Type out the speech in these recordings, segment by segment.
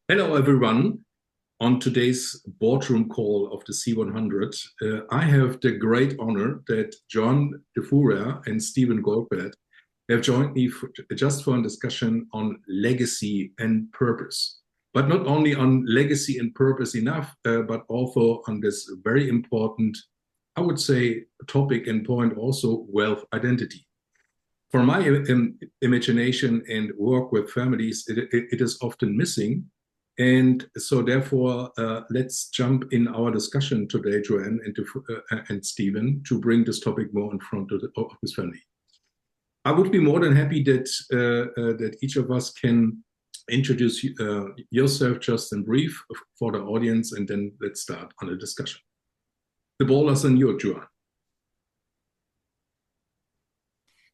Hello, everyone. On today's boardroom call of the C100, I have the great honor that Joan DiFuria and Stephen Goldbart have joined me just for a discussion on legacy and purpose. But not only on legacy and purpose enough, but also on this very important, I would say, topic and point also wealth identity. From my imagination and work with families, it is often missing. And so, therefore, let's jump in our discussion today, Joanne and Stephen, to bring this topic more in front of this family. I would be more than happy that each of us can introduce yourself just in brief for the audience, and then let's start on the discussion. The ball is on you, Joanne.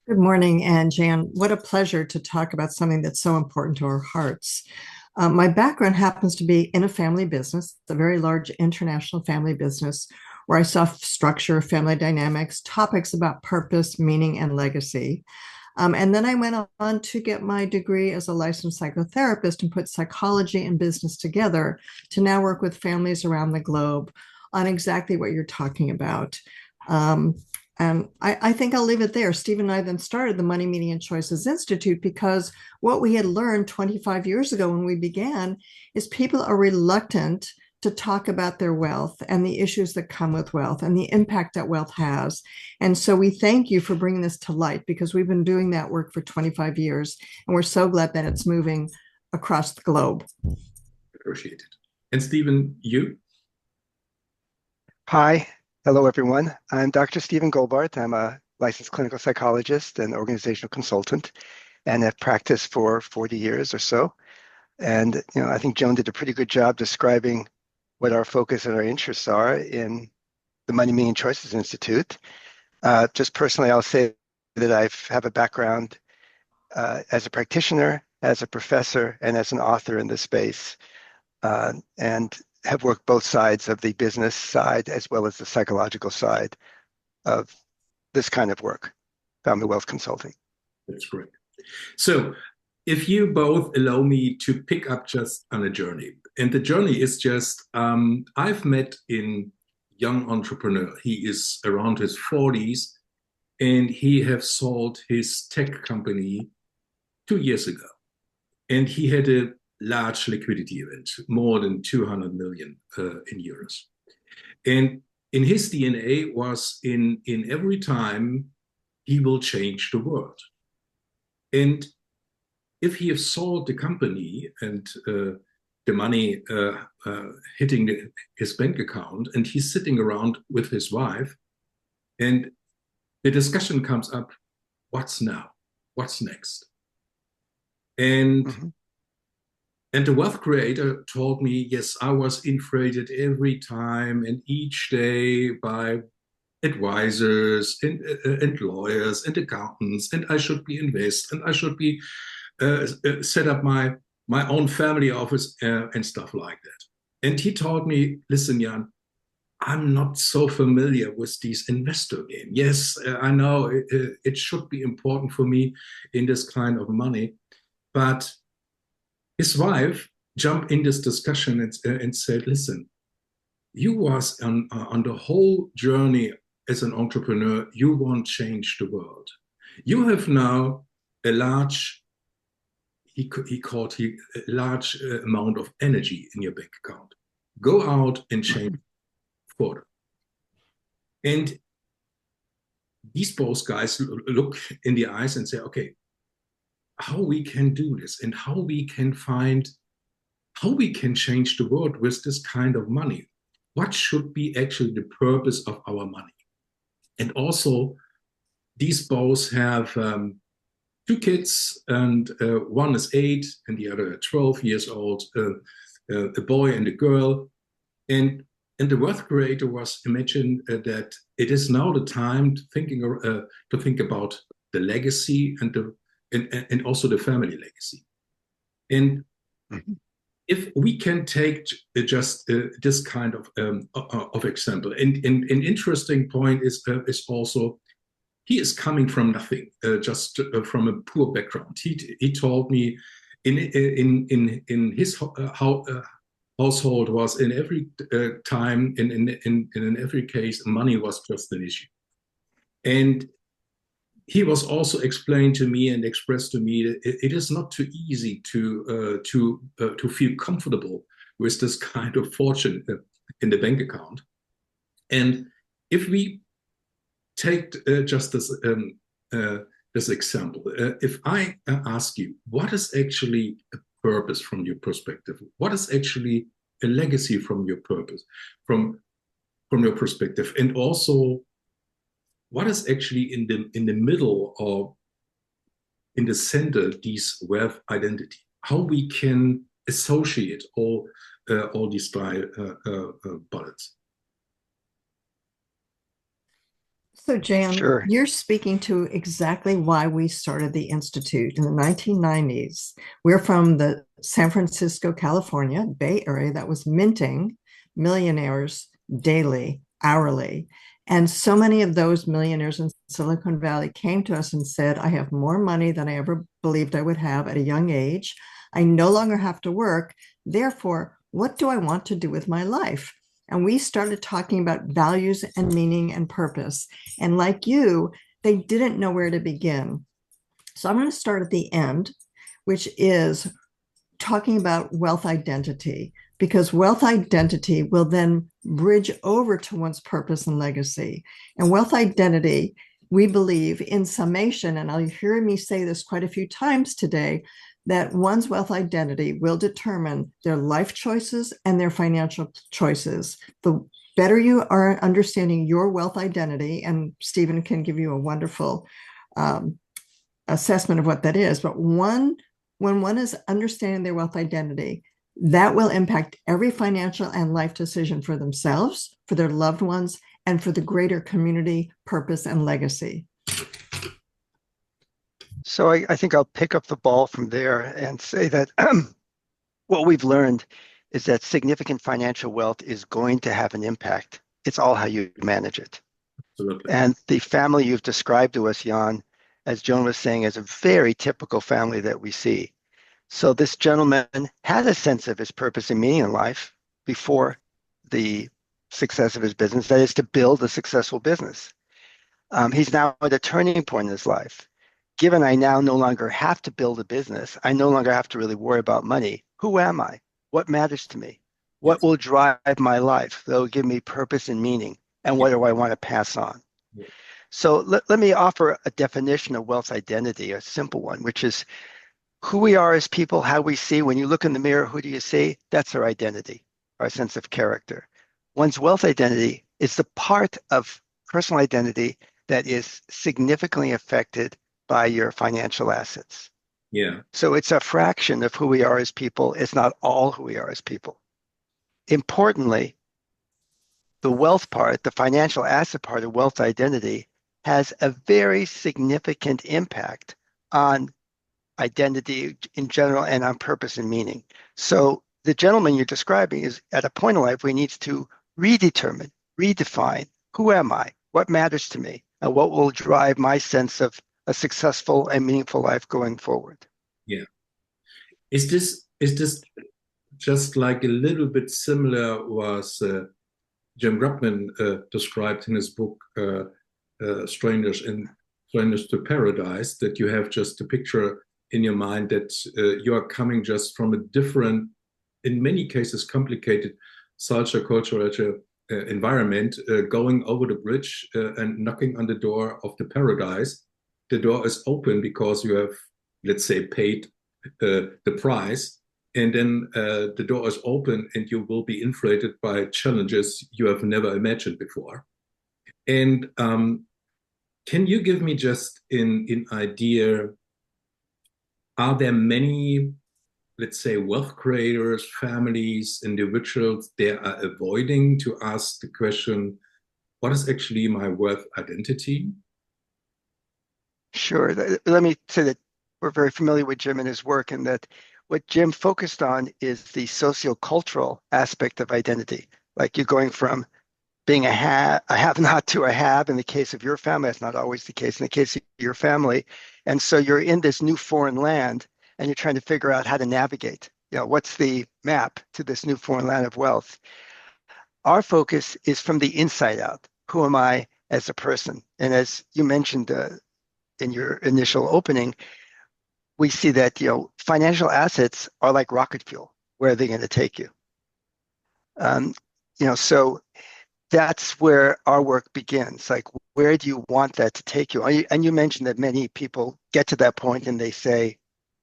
Good morning, and Jan, what a pleasure to talk about something that's so important to our hearts. My background happens to be in a family business, a very large international family business, where I saw structure, family dynamics, topics about purpose, meaning, and legacy. And then I went on to get my degree as a licensed psychotherapist and put psychology and business together to now work with families around the globe on exactly what you're talking about. And I think I'll leave it there. Steve and I then started the Money, Meaning, and Choices Institute because what we had learned 25 years ago when we began is people are reluctant to talk about their wealth and the issues that come with wealth and the impact that wealth has. And so we thank you for bringing this to light because we've been doing that work for 25 years. And we're so glad that it's moving across the globe. Appreciate it. And Stephen, you? Hi, hello everyone. I'm Dr. Stephen Goldbart. I'm a licensed clinical psychologist and organizational consultant, and have practiced for 40 years or so. And I think Joan did a pretty good job describing what our focus and our interests are in the Money, Meaning, Choices Institute. Just personally, I'll say that I have a background as a practitioner, as a professor, and as an author in this space, and have worked both sides of the business side as well as the psychological side of this kind of work, family wealth consulting. That's great. So if you both allow me to pick up just on a journey, and the journey is just, I've met a young entrepreneur. He is around his 40s, and he have sold his tech company 2 years ago. And he had a large liquidity event, more than 200 million in euros. And in his DNA was in every time he will change the world. And if he has sold the company and the money hitting his bank account, and he's sitting around with his wife, and the discussion comes up, what's now? What's next? And And the wealth creator told me, yes, I was inflated every time and each day by advisors and lawyers and accountants, and I should be invest, and I should be set up my own family office and stuff like that. And he told me, listen, Jan, I'm not so familiar with these investor game. Yes, I know it should be important for me in this kind of money, but his wife jumped in this discussion and said, listen, you was on the whole journey as an entrepreneur, you want to change the world. You have now a large, he called a large amount of energy in your bank account. Go out and change further. And these both guys look in the eyes and say, okay, how we can do this and how we can change the world with this kind of money. What should be actually the purpose of our money? And also, these both have two kids, and one is 8 and the other 12 years old, a boy and a girl. And the wealth creator was imagined that it is now the time to think about the legacy and also the family legacy. And if we can take just this kind of example, and an interesting point is also he is coming from nothing, just from a poor background. He told me in his household was in every time in every case money was just an issue. And he was also explained to me and expressed to me that it is not too easy to feel comfortable with this kind of fortune in the bank account. And if we take just this example, if I ask you, what is actually a purpose from your perspective? What is actually a legacy from your purpose, from your perspective, and also what is actually in the middle or in the center this wealth identity? How we can associate all these bullets? So, Jan, Sure. you're speaking to exactly why we started the Institute in the 1990s. We're from the San Francisco, California, Bay Area that was minting millionaires daily, hourly. And so many of those millionaires in Silicon Valley came to us and said, I have more money than I ever believed I would have at a young age. I no longer have to work. Therefore, what do I want to do with my life? And we started talking about values and meaning and purpose. And like you, they didn't know where to begin. So I'm going to start at the end, which is talking about wealth identity, because wealth identity will then bridge over to one's purpose and legacy. And wealth identity, we believe in summation, and I'll hear me say this quite a few times today, that one's wealth identity will determine their life choices and their financial choices. The better you are understanding your wealth identity, and Stephen can give you a wonderful assessment of what that is, but when one is understanding their wealth identity, that will impact every financial and life decision for themselves, for their loved ones, and for the greater community, purpose, and legacy. So I think I'll pick up the ball from there and say that what we've learned is that significant financial wealth is going to have an impact. It's all how you manage it. Absolutely. And the family you've described to us, Jan, as Joan was saying, is a very typical family that we see. So this gentleman had a sense of his purpose and meaning in life before the success of his business, that is to build a successful business. He's now at a turning point in his life. Given I now no longer have to build a business, I no longer have to really worry about money. Who am I? What matters to me? What Yes. will drive my life? That will give me purpose and meaning. And what do I want to pass on? Yeah. So let me offer a definition of wealth identity, a simple one, which is who we are as people, how we see. When you look in the mirror, who do you see? That's our identity, our sense of character. One's wealth identity is the part of personal identity that is significantly affected by your financial assets. Yeah. So it's a fraction of who we are as people. It's not all who we are as people. Importantly, the wealth part, the financial asset part of wealth identity has a very significant impact on identity in general and on purpose and meaning. So the gentleman you're describing is at a point in life where he needs to redetermine, redefine, who am I? What matters to me? And what will drive my sense of a successful and meaningful life going forward? Yeah. Is this just like a little bit similar was Jim Grubman described in his book Strangers to Paradise, that you have just a picture in your mind that you are coming just from a different, in many cases, complicated cultural environment, going over the bridge and knocking on the door of the paradise. The door is open because you have, let's say, paid the price, and then the door is open and you will be inflated by challenges you have never imagined before. And can you give me just an idea, are there many, let's say, wealth creators, families, individuals, they are avoiding to ask the question, what is actually my wealth identity? Sure. Let me say that we're very familiar with Jim and his work, and that what Jim focused on is the sociocultural aspect of identity. Like you're going from being a have not to a have in the case of your family. That's not always the case in the case of your family. And so you're in this new foreign land, and you're trying to figure out how to navigate. What's the map to this new foreign land of wealth? Our focus is from the inside out. Who am I as a person? And as you mentioned in your initial opening, we see that financial assets are like rocket fuel. Where are they going to take you? Um, so that's where our work begins. Like, where do you want that to take you? And you mentioned that many people get to that point and they say,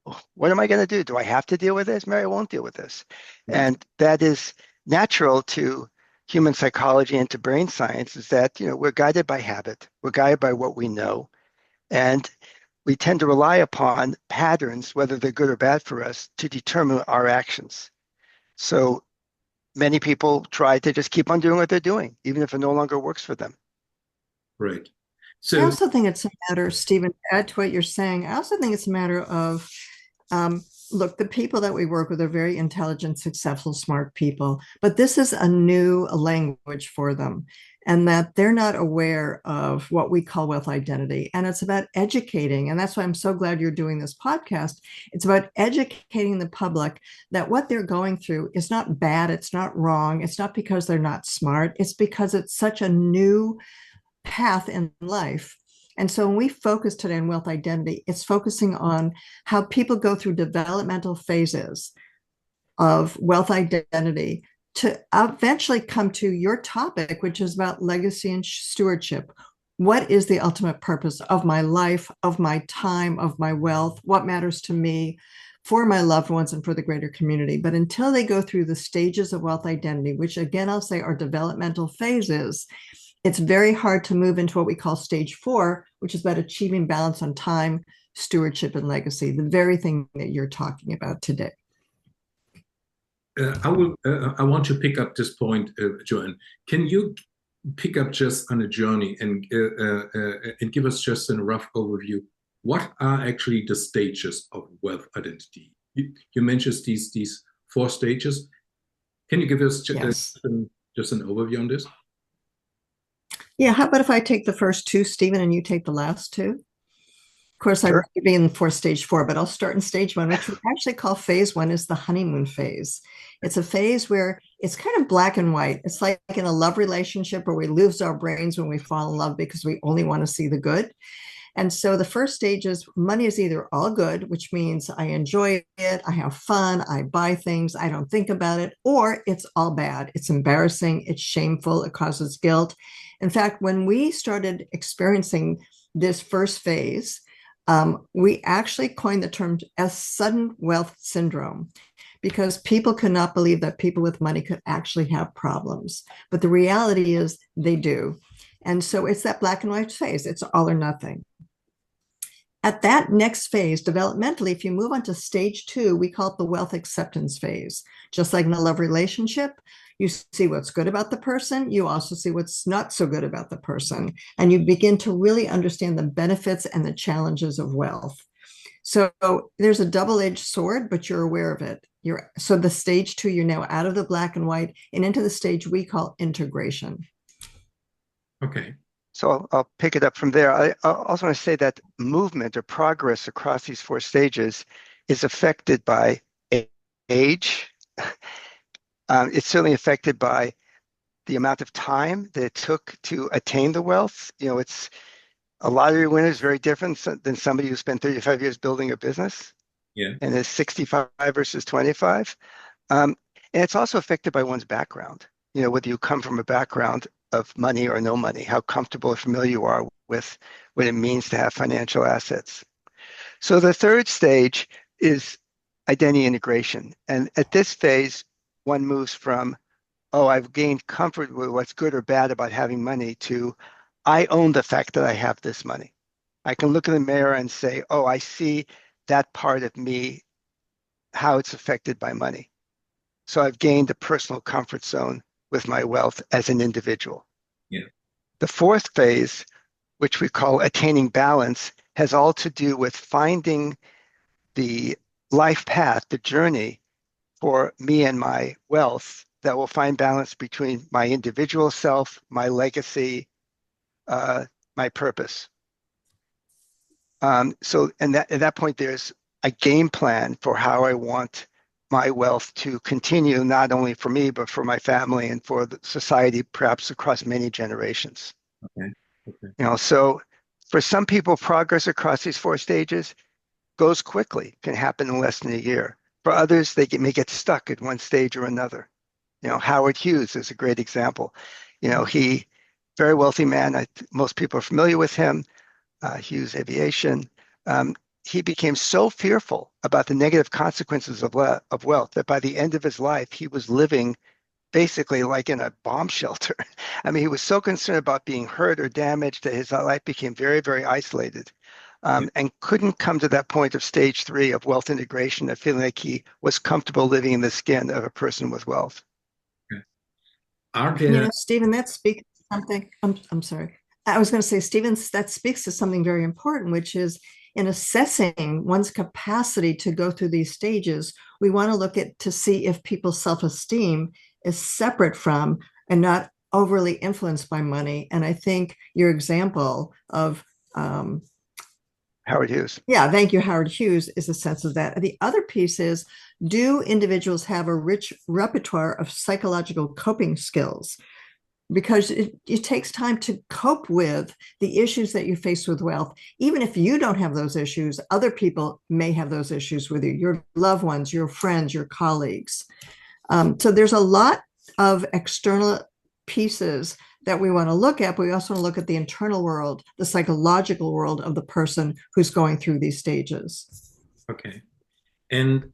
"Oh, what am I going to do? Do I have to deal with this? Maybe I won't deal with this." Yeah. And that is natural to human psychology and to brain science, is that we're guided by habit. We're guided by what we know. And we tend to rely upon patterns, whether they're good or bad for us, to determine our actions. So many people try to just keep on doing what they're doing, even if it no longer works for them. Right. I So, also think it's a matter, Stephen, to add to what you're saying, I also think it's a matter of, look, the people that we work with are very intelligent, successful, smart people, but this is a new language for them, and that they're not aware of what we call wealth identity. And it's about educating. And that's why I'm so glad you're doing this podcast. It's about educating the public that what they're going through is not bad. It's not wrong. It's not because they're not smart. It's because it's such a new path in life. And so when we focus today on wealth identity, it's focusing on how people go through developmental phases of wealth identity to eventually come to your topic, which is about legacy and stewardship. What is the ultimate purpose of my life, of my time, of my wealth? What matters to me, for my loved ones, and for the greater community? But until they go through the stages of wealth identity, which again, I'll say are developmental phases, it's very hard to move into what we call stage 4, which is about achieving balance on time, stewardship, and legacy, the very thing that you're talking about today. I want to pick up this point, Joan. Can you pick up just on a journey and give us just a rough overview? What are actually the stages of wealth identity? You mentioned these 4 stages. Can you give us Yes. just an overview on this? Yeah, how about if I take the first 2, Stephen, and you take the last 2? Of course, I'd Sure. be in for stage 4, but I'll start in stage 1, which we actually call phase 1 is the honeymoon phase. It's a phase where it's kind of black and white. It's like in a love relationship where we lose our brains when we fall in love because we only want to see the good. And so the first stage is money is either all good, which means I enjoy it, I have fun, I buy things, I don't think about it, or it's all bad. It's embarrassing, it's shameful, it causes guilt. In fact, when we started experiencing this first phase, we actually coined the term as sudden wealth syndrome, because people could not believe that people with money could actually have problems. But the reality is they do. And so it's that black and white phase. It's all or nothing. At that next phase, developmentally, if you move on to stage 2, we call it the wealth acceptance phase. Just like in a love relationship, you see what's good about the person. You also see what's not so good about the person. And you begin to really understand the benefits and the challenges of wealth. So there's a double-edged sword, but you're aware of it. So the stage 2, you're now out of the black and white and into the stage we call integration. Okay. So I'll pick it up from there. I also want to say that movement or progress across these 4 stages is affected by age. It's certainly affected by the amount of time that it took to attain the wealth. It's a lottery winner is very different than somebody who spent 35 years building a business. Yeah. And is 65 versus 25. And it's also affected by one's background. Whether you come from a background of money or no money, how comfortable or familiar you are with what it means to have financial assets. So the third stage is identity integration. And at this phase, one moves from, oh, I've gained comfort with what's good or bad about having money, to I own the fact that I have this money. I can look in the mirror and say, oh, I see that part of me, how it's affected by money. So I've gained a personal comfort zone with my wealth as an individual. Yeah. The 4th phase, which we call attaining balance, has all to do with finding the life path, the journey for me and my wealth that will find balance between my individual self, my legacy, my purpose. So at that point, there's a game plan for how I want my wealth to continue, not only for me, but for my family and for the society, perhaps across many generations. Okay. Okay. So for some people, progress across these four stages goes quickly, can happen in less than a year. For others, may get stuck at one stage or another. Howard Hughes is a great example. He, very wealthy man. Most people are familiar with him. Hughes Aviation. Um, he became so fearful about the negative consequences of wealth that by the end of his life, he was living basically like in a bomb shelter. I mean, he was so concerned about being hurt or damaged that his life became very, very isolated, Yeah. and couldn't come to that point of stage three of wealth integration, of feeling like he was comfortable living in the skin of a person with wealth. Okay. Are there Stephen, that speaks to something. I'm sorry. I was going to say, Stephen, that speaks to something very important, which is in assessing one's capacity to go through these stages, we want to look at to see if people's self-esteem is separate from and not overly influenced by money. And I think your example of Howard Hughes. yeah, thank you, Howard Hughes, is a sense of that. The other piece is, do individuals have a rich repertoire of psychological coping skills? Because it takes time to cope with the issues that you face with wealth. Even if you don't have those issues, other people may have those issues with you, your loved ones, your friends, your colleagues. So there's a lot of external pieces that we want to look at, but we also want to look at the internal world, the psychological world of the person who's going through these stages. okay? And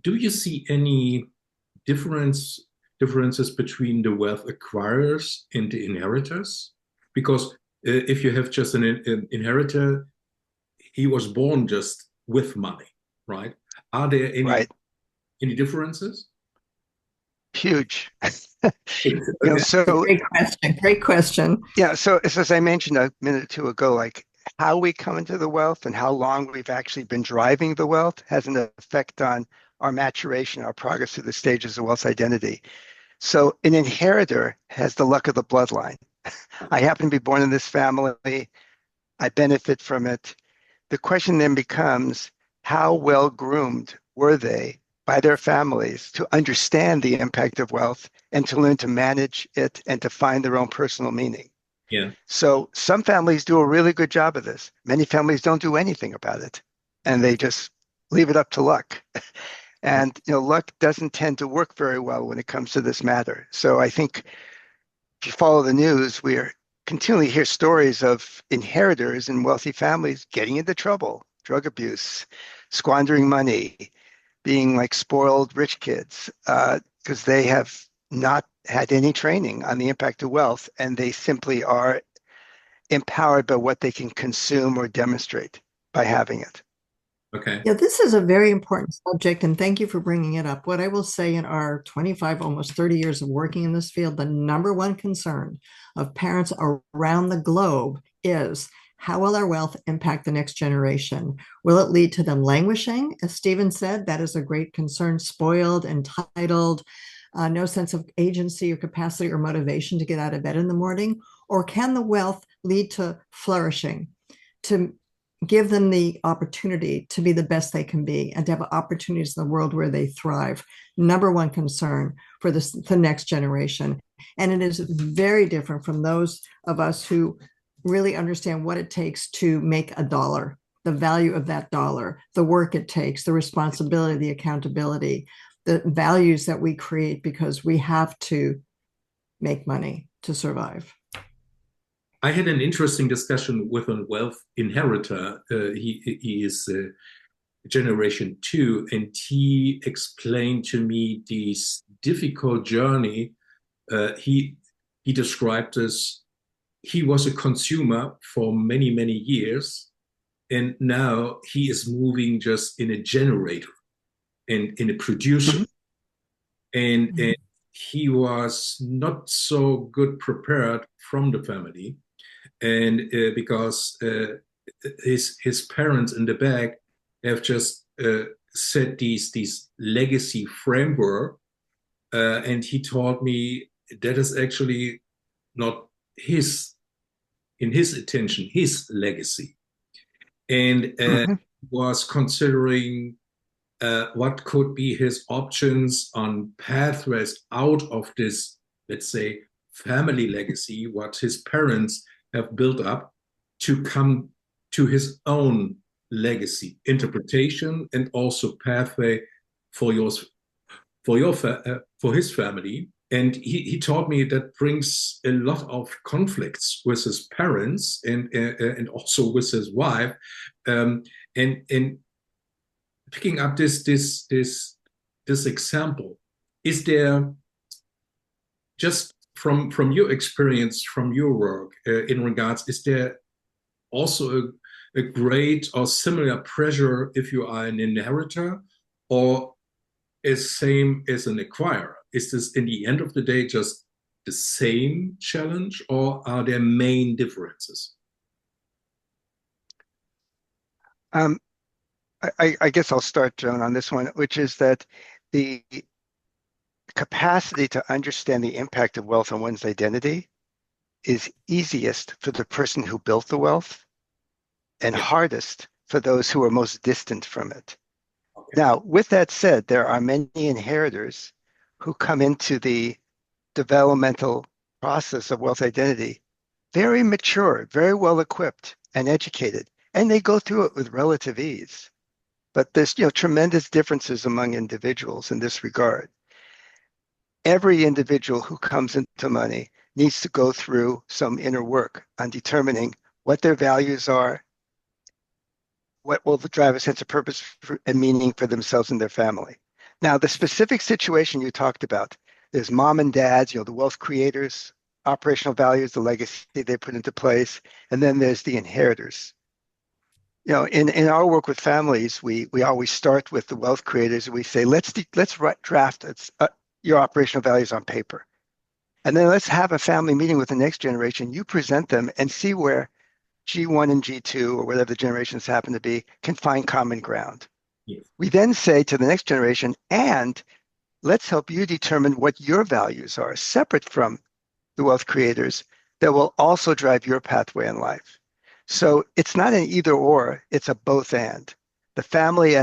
do you see any differences between the wealth acquirers and the inheritors? Because if you have just an inheritor, he was born just with money, right? Are there Right. any differences? Huge. Okay. So Great question. Great question. yeah, so as I mentioned a minute or two ago, like how we come into the wealth and how long we've actually been driving the wealth has an effect on our maturation, our progress through the stages of wealth identity. So an inheritor has the luck of the bloodline. I happen to be born in this family. I benefit from it. The question then becomes, how well groomed were they by their families to understand the impact of wealth and to learn to manage it and to find their own personal meaning? Yeah. So some families do a really good job of this. Many families don't do anything about it, and they just leave it up to luck. And luck doesn't tend to work very well when it comes to this matter. So I think if you follow the news, we are continually hear stories of inheritors in wealthy families getting into trouble, drug abuse, squandering money, being like spoiled rich kids, because they have not had any training on the impact of wealth, and they simply are empowered by what they can consume or demonstrate by having it. Okay. Yeah, this is a very important subject, and thank you for bringing it up. What I will say, in our 25, almost 30 years of working in this field, the number one concern of parents around the globe is, how will our wealth impact the next generation? Will it lead to them languishing? As Stephen said, that is a great concern. Spoiled, entitled, no sense of agency or capacity or motivation to get out of bed in the morning? Or can the wealth lead to flourishing, to give them the opportunity to be the best they can be and to have opportunities in the world where they thrive? Number one concern for the next generation. And it is very different from those of us who really understand what it takes to make a dollar, the value of that dollar, the work it takes, the responsibility, the accountability, the values that we create because we have to make money to survive. I had an interesting discussion with a wealth inheritor. He is generation two, and he explained to me this difficult journey. He described as he was a consumer for many years, and now he is moving just in a generator and in a producer, Mhm. and he was not so good prepared from the family, and because his parents in the back have just set these legacy framework, and he told me that is actually not his in his attention his legacy, and Mhm. was considering what could be his options on pathways out of this, let's say, family legacy, what his parents have built up, to come to his own legacy interpretation and also pathway for yours, for his family. And he taught me that brings a lot of conflicts with his parents and also with his wife. And picking up this example, is there, just from your experience, from your work in regards, is there also a great or similar pressure if you are an inheritor, or is same as an acquirer? Is this in the end of the day just the same challenge, or are there main differences? Um, I guess I'll start, Joan, on this one, which is that the capacity to understand the impact of wealth on one's identity is easiest for the person who built the wealth and Yeah. hardest for those who are most distant from it. Okay. Now, with that said, there are many inheritors who come into the developmental process of wealth identity very mature, very well equipped and educated, and they go through it with relative ease. But there's, tremendous differences among individuals in this regard. Every individual who comes into money needs to go through some inner work on determining what their values are, what will drive a sense of purpose and meaning for themselves and their family. Now, the specific situation you talked about, there's mom and dads, the wealth creators, operational values, the legacy they put into place, and then there's the inheritors. In our work with families, we always start with the wealth creators, and we say, let's draft your operational values on paper. And then let's have a family meeting with the next generation. You present them and see where G1 and G2, or whatever the generations happen to be, can find common ground. Yes. We then say to the next generation, and let's help you determine what your values are, separate from the wealth creators, that will also drive your pathway in life. So it's not an either or, it's a both and. The family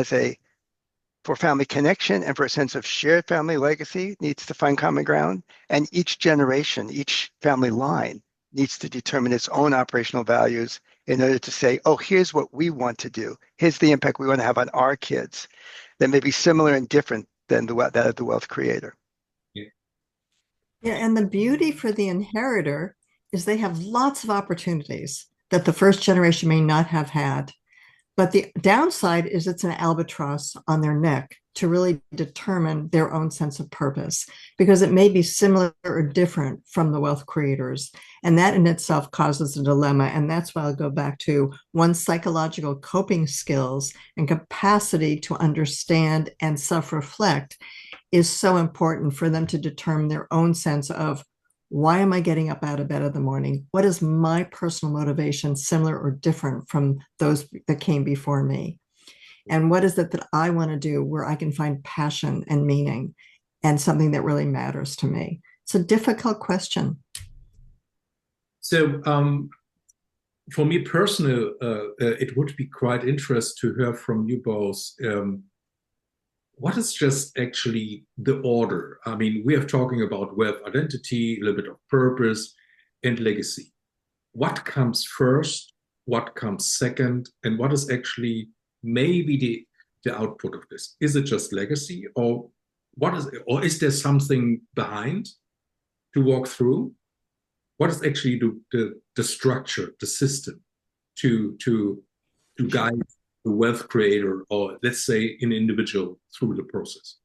for family connection and for a sense of shared family legacy needs to find common ground. And each generation, each family line needs to determine its own operational values in order to say, oh, here's what we want to do. Here's the impact we want to have on our kids that may be similar and different than that of the wealth creator. Yeah. Yeah, and the beauty for the inheritor is they have lots of opportunities that the first generation may not have had. But the downside is it's an albatross on their neck to really determine their own sense of purpose, because it may be similar or different from the wealth creators. And that in itself causes a dilemma. And that's why I'll go back to one's psychological coping skills and capacity to understand and self-reflect is so important for them to determine their own sense of, why am I getting up out of bed in the morning? What is my personal motivation, similar or different from those that came before me? And what is it that I want to do where I can find passion and meaning and something that really matters to me? It's a difficult question. So, for me personally, it would be quite interesting to hear from you both. What is just actually the order? I mean, we are talking about wealth identity, a little bit of purpose, and legacy. What comes first? What comes second? And what is actually maybe the output of this? Is it just legacy, or is there something behind to walk through? What is actually the structure, the system to guide the wealth creator, or let's say an individual, through the process?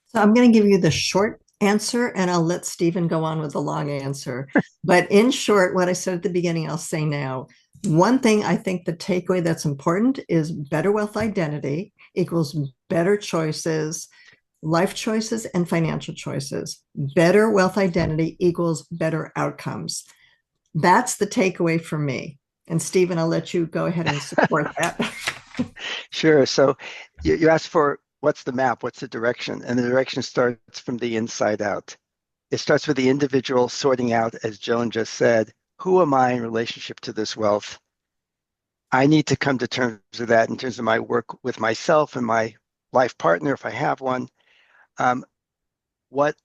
So I'm going to give you the short answer and I'll let Stephen go on with the long answer. But in short, what I said at the beginning, I'll say now. One thing I think the takeaway that's important is better wealth identity equals better choices, life choices, and financial choices. Better wealth identity equals better outcomes. That's the takeaway for me. And Stephen, I'll let you go ahead and support that. Sure. So you asked for what's the map, what's the direction? And the direction starts from the inside out. It starts with the individual sorting out, as Joan just said, who am I in relationship to this wealth? I need to come to terms with that in terms of my work with myself and my life partner, if I have one. Um, what,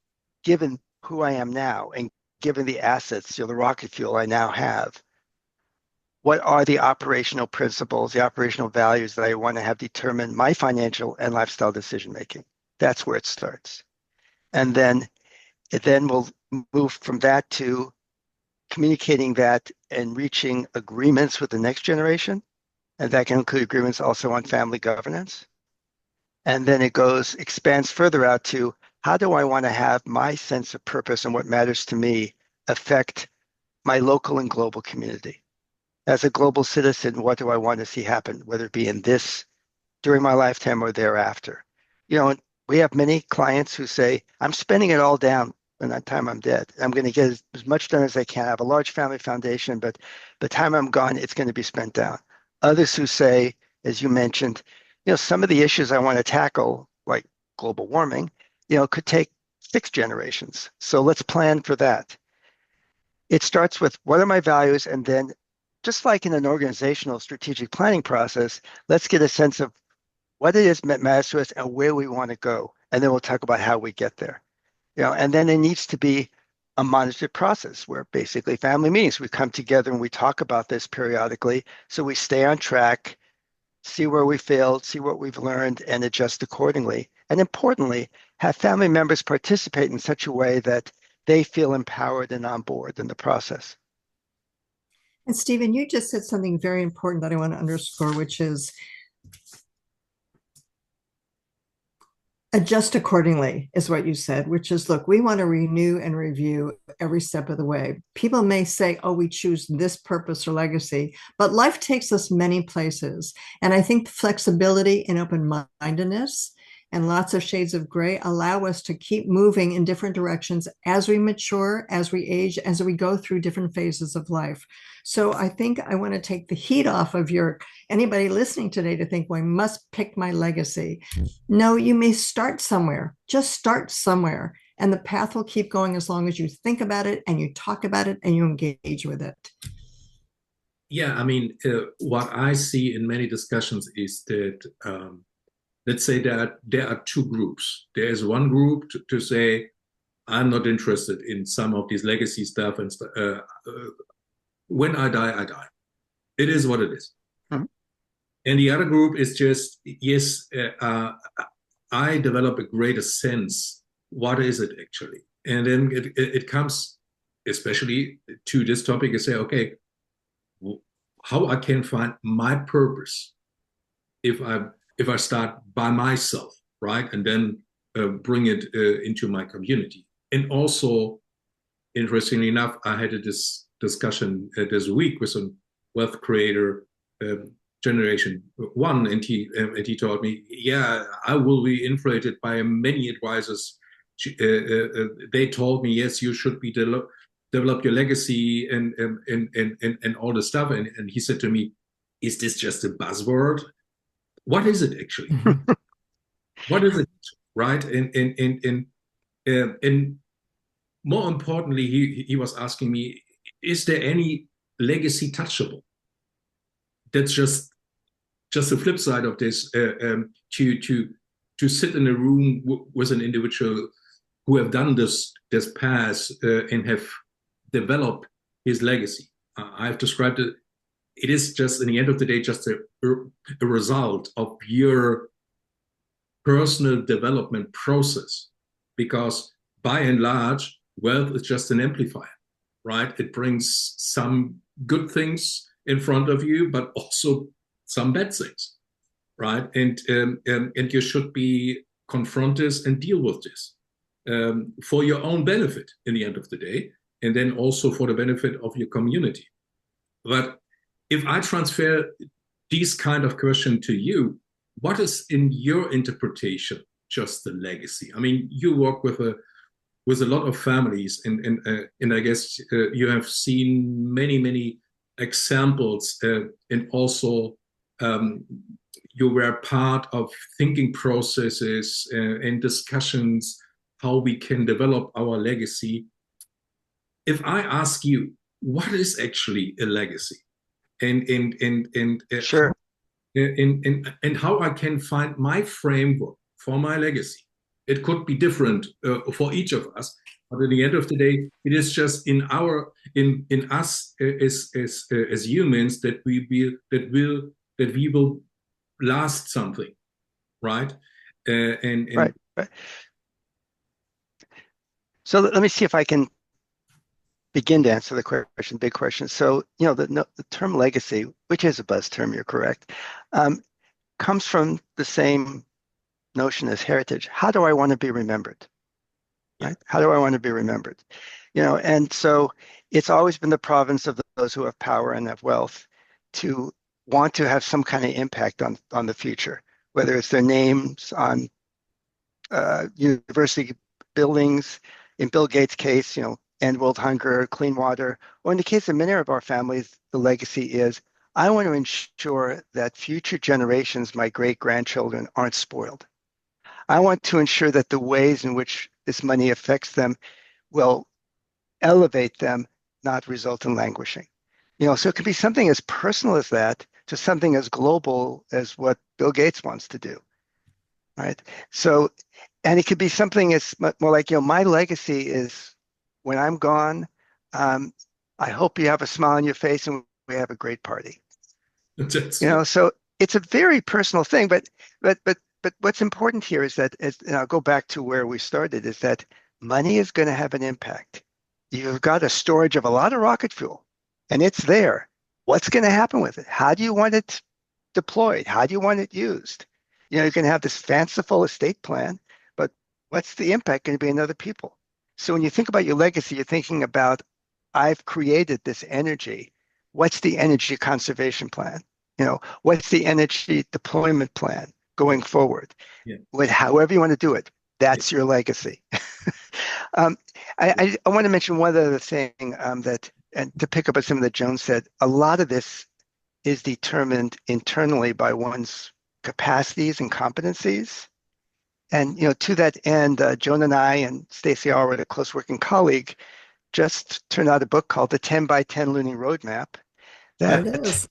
given who I am now and given the assets, the rocket fuel I now have, what are the operational principles, the operational values that I want to have determine my financial and lifestyle decision making? That's where it starts. And then it then will move from that to communicating that and reaching agreements with the next generation. And that can include agreements also on family governance. And then it expands further out to how do I want to have my sense of purpose and what matters to me affect my local and global community? As a global citizen, what do I want to see happen, whether it be in this, during my lifetime or thereafter? You know, we have many clients who say, I'm spending it all down when that time I'm dead. I'm going to get as much done as I can. I have a large family foundation, but the time I'm gone, it's going to be spent down. Others who say, as you mentioned, some of the issues I want to tackle, like global warming, could take 6 generations. So let's plan for that. It starts with what are my values, and then just like in an organizational strategic planning process, let's get a sense of what it is that matters to us and where we want to go. And then we'll talk about how we get there. And then it needs to be a monitored process where basically family meetings, we come together and we talk about this periodically. So we stay on track, see where we failed, see what we've learned, and adjust accordingly. And importantly, have family members participate in such a way that they feel empowered and on board in the process. And Stephen, you just said something very important that I want to underscore, which is adjust accordingly, is what you said, which is, look, we want to renew and review every step of the way. People may say, oh, we choose this purpose or legacy, but life takes us many places. And I think flexibility and open-mindedness and lots of shades of gray allow us to keep moving in different directions as we mature, as we age, as we go through different phases of life. So I think I want to take the heat off of anybody listening today to think, well, I must pick my legacy. No, you may start somewhere. Just start somewhere. And the path will keep going as long as you think about it and you talk about it and you engage with it. Yeah, I mean, what I see in many discussions is that let's say that there are two groups. There is one group to say, I'm not interested in some of this legacy stuff, and when I die, I die. It is what it is. Mm-hmm. And the other group is just, yes, I develop a greater sense. What is it actually? And then it comes, especially to this topic, and say, okay, how I can find my purpose if I start by myself, right? And then bring it into my community. And also, interestingly enough, I had this discussion this week with a wealth creator, generation one, and he told me, yeah, I will be influenced by many advisors. They told me, yes, you should be develop your legacy and all the stuff. And he said to me, is this just a buzzword? What is it actually? What is it, right? And more importantly, he was asking me, is there any legacy touchable? That's just the flip side of this. To sit in a room with an individual who have done this path and have developed his legacy. I've described it. It is just, in the end of the day, just a result of your personal development process. Because by and large, wealth is just an amplifier, right? It brings some good things in front of you, but also some bad things, right? And you should be confronted and deal with this for your own benefit in the end of the day, and then also for the benefit of your community. But if I transfer these kind of question to you, what is in your interpretation just the legacy? I mean, you work with a lot of families, and I guess you have seen many examples, and also you were part of thinking processes and discussions how we can develop our legacy. If I ask you, what is actually a legacy? Sure. And how I can find my framework for my legacy. It could be different for each of us, but at the end of the day, it is just in us as humans that we will last something, right? And Right. Right. So let me see if I can begin to answer the question, big question. So, the term legacy, which is a buzz term, you're correct, comes from the same notion as heritage. How do I want to be remembered? yeah, Right? How do I want to be remembered? And so it's always been the province of those who have power and have wealth to want to have some kind of impact on the future, whether it's their names on university buildings, in Bill Gates' case, end world hunger, clean water, or in the case of many of our families, the legacy is, I want to ensure that future generations, my great grandchildren, aren't spoiled. I want to ensure that the ways in which this money affects them will elevate them, not result in languishing. So it could be something as personal as that to something as global as what Bill Gates wants to do, right? So, and it could be something as more like, my legacy is when I'm gone, um, I hope you have a smile on your face and we have a great party. that's So it's a very personal thing, but what's important here is that, and I'll go back to where we started, is that money is going to have an impact. You've got a storage of a lot of rocket fuel, and it's there. What's going to happen with it? How do you want it deployed? How do you want it used? You can have this fanciful estate plan, but what's the impact going to be on other people? So when you think about your legacy, you're thinking about, I've created this energy. What's the energy conservation plan? What's the energy deployment plan going forward? yeah, With however you want to do it, yeah. that's your legacy. um, I want to mention one other thing that, and to pick up on something that Joan said, a lot of this is determined internally by one's capacities and competencies. And to that end, Joan and I and Stacey Allred, a close working colleague, just turned out a book called The 10 by 10 Learning Roadmap There it that is.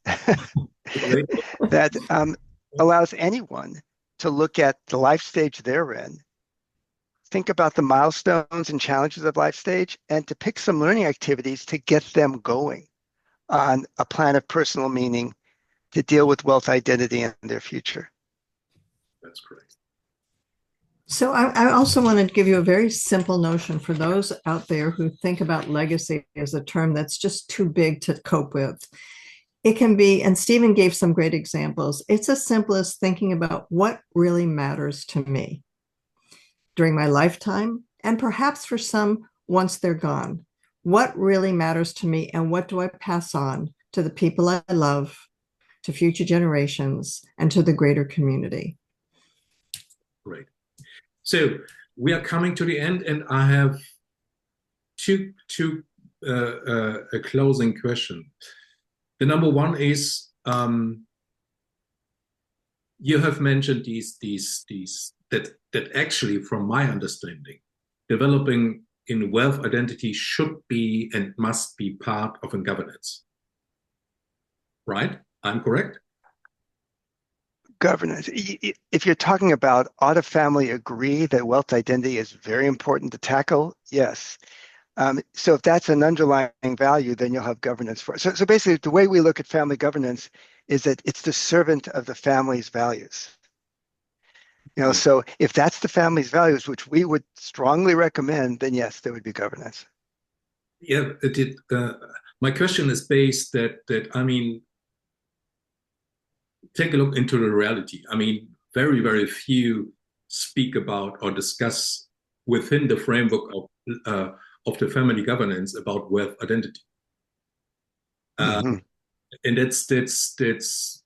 that allows anyone to look at the life stage they're in, think about the milestones and challenges of life stage, and to pick some learning activities to get them going on a plan of personal meaning to deal with wealth identity and their future. That's correct. So I also wanted to give you a very simple notion for those out there who think about legacy as a term that's just too big to cope with. It can be, and Stephen gave some great examples. It's as simple as thinking about what really matters to me during my lifetime, and perhaps for some, once they're gone. What really matters to me, and what do I pass on to the people I love, to future generations, and to the greater community? Great. So we are coming to the end, and I have two a closing question. The number one is you have mentioned these that actually, from my understanding, developing in wealth identity should be and must be part of a governance. Right? I'm correct? Governance. If you're talking about ought a family agree that wealth identity is very important to tackle, yes. So if that's an underlying value, then you'll have governance for it. So basically, the way we look at family governance is that it's the servant of the family's values. So if that's the family's values, which we would strongly recommend, then yes, there would be governance. Yeah, my question is based that I mean, take a look into the reality. I mean, very, very few speak about or discuss within the framework of the family governance about wealth identity. Mm-hmm. And that's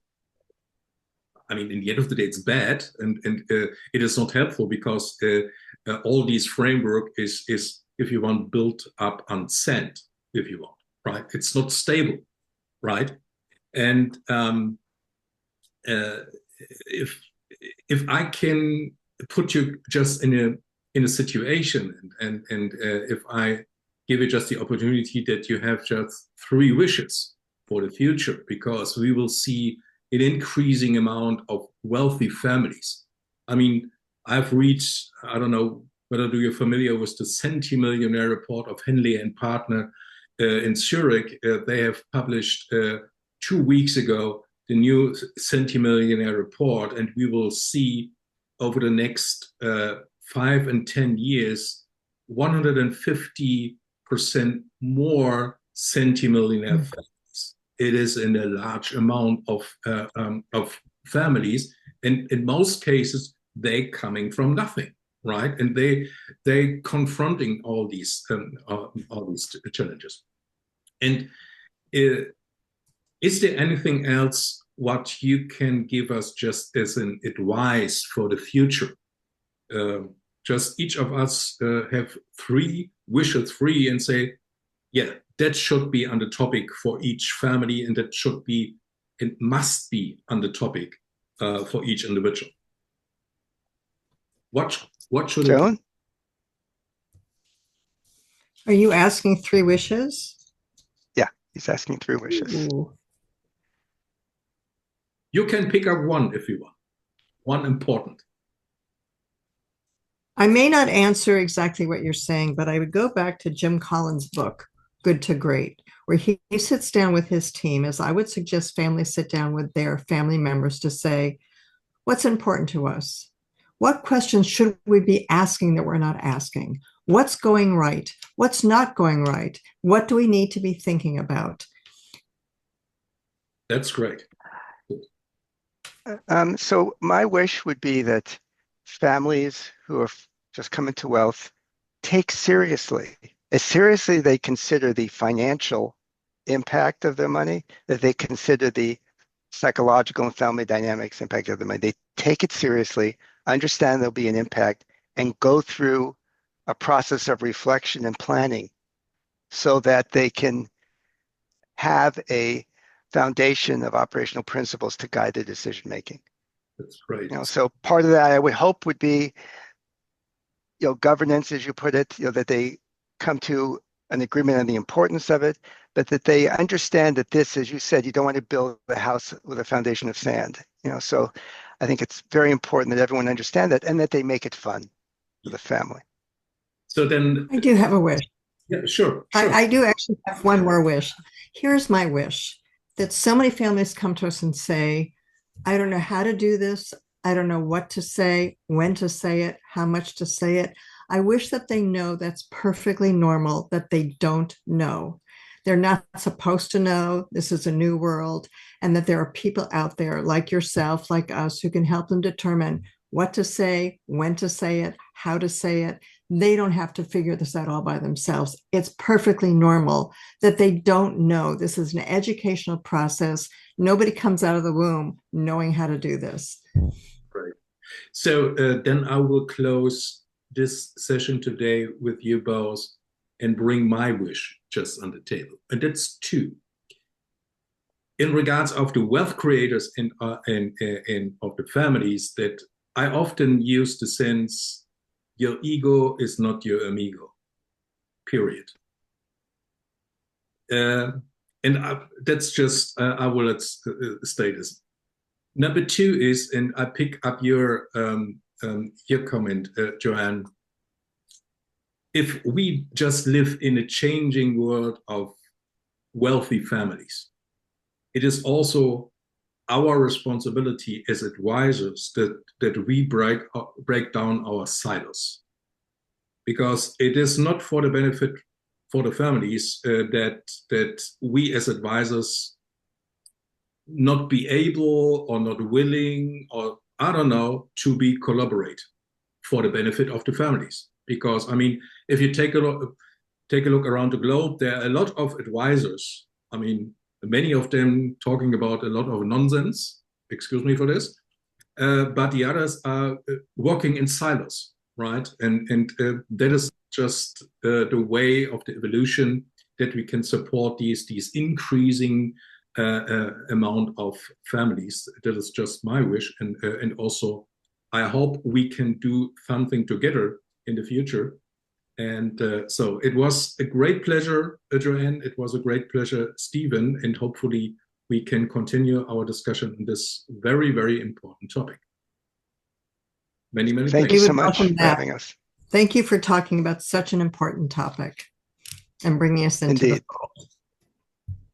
I mean, in the end of the day, it's bad, and it is not helpful because all these framework is if you want built up on sand, if you want, right? It's not stable, right? And if I can put you just in a situation, and if I give you just the opportunity that you have just three wishes, for the future, because we will see an increasing amount of wealthy families. I mean, I've reached, I don't know whether you're familiar with the Centimillionaire report of Henley and Partner in Zurich. They have published 2 weeks ago the new Centimillionaire report, and we will see over the next 5 and 10 years 150% more centimillionaire families. It is in a large amount of families, and in most cases they coming from nothing, right? And they confronting all these challenges. And is there anything else what you can give us just as an advice for the future? Just each of us have 3 wishes free and say, yeah, that should be on the topic for each family, and that should be, it must be on the topic for each individual. What should Joan? it be? Are you asking 3 wishes? Yeah, he's asking 3 wishes. Ooh. You can pick up one if you want. One important. I may not answer exactly what you're saying, but I would go back to Jim Collins' book, Good to Great, where he sits down with his team, as I would suggest families sit down with their family members to say, what's important to us? What questions should we be asking that we're not asking? What's going right? What's not going right? What do we need to be thinking about? That's great. So my wish would be that families who are just coming to wealth take seriously, as seriously they consider the financial impact of their money, that they consider the psychological and family dynamics impact of the money. They take it seriously, understand there'll be an impact, and go through a process of reflection and planning so that they can have a foundation of operational principles to guide their decision making. That's great. So part of that I would hope would be, governance, as you put it, that they come to an agreement on the importance of it, but that they understand that this, as you said, you don't want to build a house with a foundation of sand. So I think it's very important that everyone understand that, and that they make it fun for the family. So then I do have a wish. Yeah, sure. I do actually have one more wish. Here's my wish, that so many families come to us and say, I don't know how to do this. I don't know what to say, when to say it, how much to say it. I wish that they know that's perfectly normal, that they don't know. They're not supposed to know. This is a new world, and that there are people out there like yourself, like us, who can help them determine what to say, when to say it, how to say it. They don't have to figure this out all by themselves. It's perfectly normal that they don't know. This is an educational process. Nobody comes out of the womb knowing how to do this. Right. So then I will close this session today with you both and bring my wish just on the table. And that's 2. In regards of the wealth creators and of the families, that I often use the sense, your ego is not your amigo, period. That's just, I will state this. Number 2 is, and I pick up your comment, Joanne, if we just live in a changing world of wealthy families, it is also our responsibility as advisors that we break down our silos, because it is not for the benefit for the families that we as advisors not be able or not willing, or I don't know, to be collaborate for the benefit of the families. Because I mean, if you take a look around the globe, there are a lot of advisors. I mean, many of them talking about a lot of nonsense, excuse me for this, but the others are working in silos, right? And that is just the way of the evolution, that we can support these increasing amount of families. That is just my wish, and also I hope we can do something together in the future. And so it was a great pleasure, Joanne. It was a great pleasure, Stephen. And hopefully we can continue our discussion on this very, very important topic. Many, many Thank thanks. you so much for having us. Thank you for talking about such an important topic and bringing us into the Indeed. world.